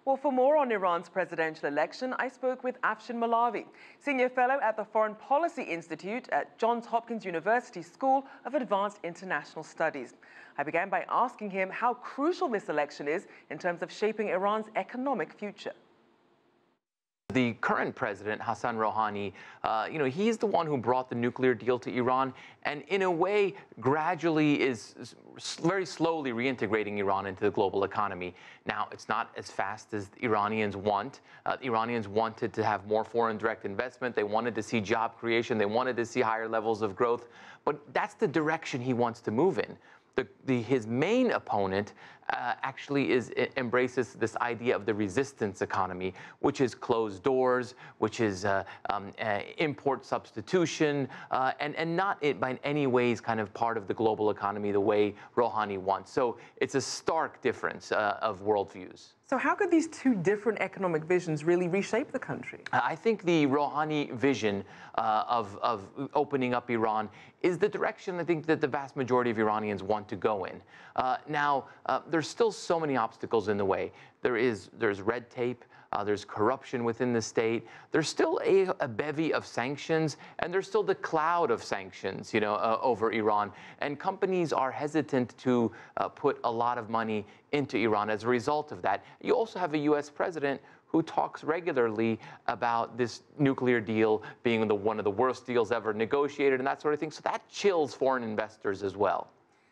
Well, for more on Iran's presidential election, I spoke with Afshin Molavi, Senior Fellow at the Foreign Policy Institute at Johns Hopkins University School of Advanced International Studies. I began by asking him how crucial this election is in terms of shaping Iran's economic future. The current president, Hassan Rouhani, he's the one who brought the nuclear deal to Iran and in a way gradually is very slowly reintegrating Iran into the global economy. Now, it's not as fast as the Iranians want. The Iranians wanted to have more foreign direct investment. They wanted to see job creation. They wanted to see higher levels of growth. But that's the direction he wants to move in. His main opponent actually embraces this idea of the resistance economy, which is closed doors, which is import substitution, and not by any ways kind of part of the global economy the way Rouhani wants. So it's a stark difference of worldviews. So how could these two different economic visions really reshape the country? I think the Rouhani vision of opening up Iran is the direction I think that the vast majority of Iranians want to go in. Now, there's still so many obstacles in the way. There's red tape. There's corruption within the state. There's still a bevy of sanctions, and there's still the cloud of sanctions, over Iran. And companies are hesitant to put a lot of money into Iran as a result of that. You also have a U.S. president who talks regularly about this nuclear deal being one of the worst deals ever negotiated and that sort of thing. So that chills foreign investors as well.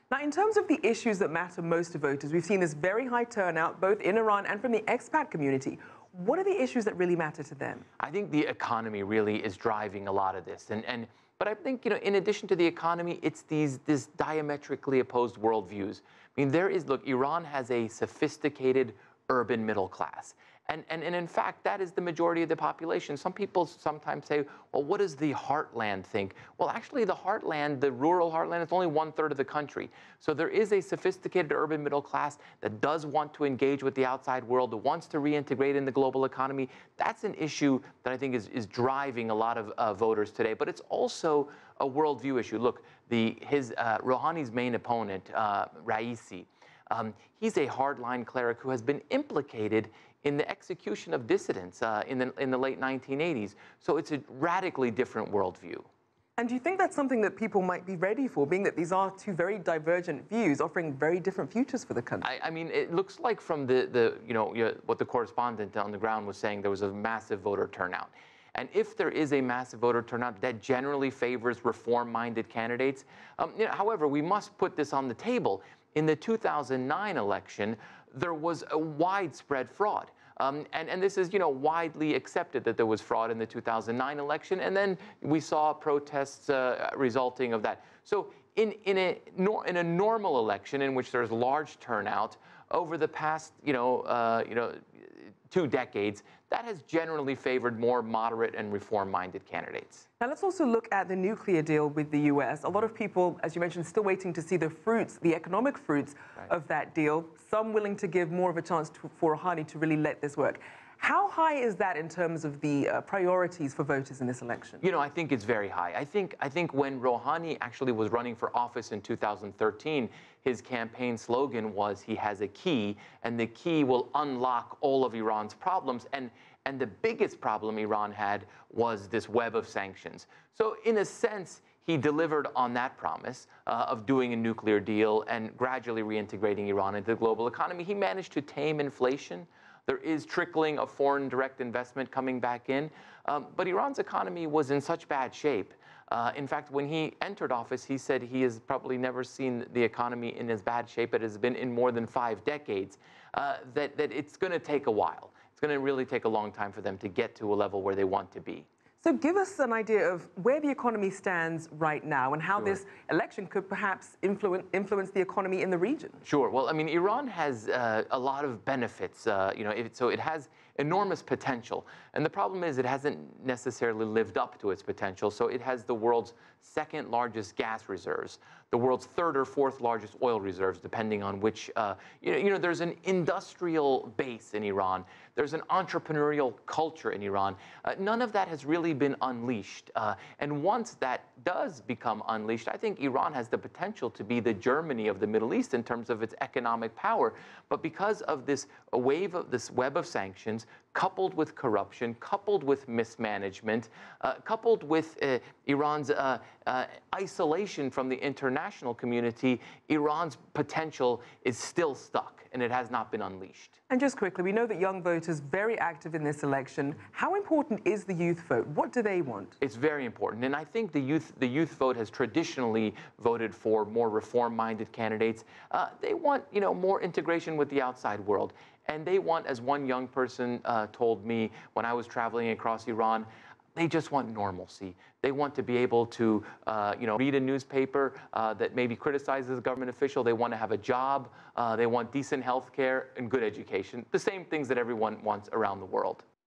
Now, in terms of the issues that matter most to voters, we've seen this very high turnout, both in Iran and from the expat community. What are the issues that really matter to them? I think the economy really is driving a lot of this. But I think, in addition to the economy, it's this diametrically opposed worldviews. I mean, look, Iran has a sophisticated urban middle class. And in fact, that is the majority of the population. Some people sometimes say, well, what does the heartland think? Well, actually, the heartland, the rural heartland, is only 1/3 of the country. So there is a sophisticated urban middle class that does want to engage with the outside world, that wants to reintegrate in the global economy. That's an issue that I think is driving a lot of voters today. But it's also a worldview issue. Look, Rouhani's main opponent, Raisi, he's a hardline cleric who has been implicated in the execution of dissidents in the late 1980s. So it's a radically different worldview. And do you think that's something that people might be ready for, being that these are two very divergent views offering very different futures for the country? I mean, it looks like from what the correspondent on the ground was saying, there was a massive voter turnout. And if there is a massive voter turnout, that generally favors reform-minded candidates. However, we must put this on the table. In the 2009 election, there was a widespread fraud. And this is, widely accepted that there was fraud in the 2009 election. And then we saw protests resulting of that. So in a normal election in which there's large turnout over the past, 2 decades, that has generally favored more moderate and reform-minded candidates. Now, let's also look at the nuclear deal with the U.S. A lot of people, as you mentioned, still waiting to see the fruits, the economic fruits of that deal. Some willing to give more of a chance for Rouhani to really let this work. How high is that in terms of the priorities for voters in this election? I think it's very high. I think when Rouhani actually was running for office in 2013, his campaign slogan was, he has a key, and the key will unlock all of Iran's problems. And the biggest problem Iran had was this web of sanctions. So in a sense, he delivered on that promise of doing a nuclear deal and gradually reintegrating Iran into the global economy. He managed to tame inflation. There is trickling of foreign direct investment coming back in. But Iran's economy was in such bad shape. In fact, when he entered office, he said he has probably never seen the economy in as bad shape it has been in more than 5 decades, that it's going to take a while. It's going to really take a long time for them to get to a level where they want to be. So give us an idea of where the economy stands right now and how this election could perhaps influence the economy in the region. Sure. Well, I mean, Iran has a lot of benefits, so it has enormous potential. And the problem is it hasn't necessarily lived up to its potential. So it has the world's 2nd largest gas reserves, the world's third or fourth largest oil reserves, depending on which, there's an industrial base in Iran. There's an entrepreneurial culture in Iran. None of that has really been unleashed. And once that does become unleashed, I think Iran has the potential to be the Germany of the Middle East in terms of its economic power. But because of this wave of this web of sanctions, coupled with corruption, coupled with mismanagement, coupled with Iran's isolation from the international community, Iran's potential is still stuck, and it has not been unleashed. And just quickly, we know that young voters very active in this election. How important is the youth vote? What do they want? It's very important, and I think the youth vote has traditionally voted for more reform-minded candidates. They want, more integration with the outside world. And they want, as one young person told me when I was traveling across Iran, they just want normalcy. They want to be able to, read a newspaper that maybe criticizes a government official. They want to have a job. They want decent health care and good education. The same things that everyone wants around the world.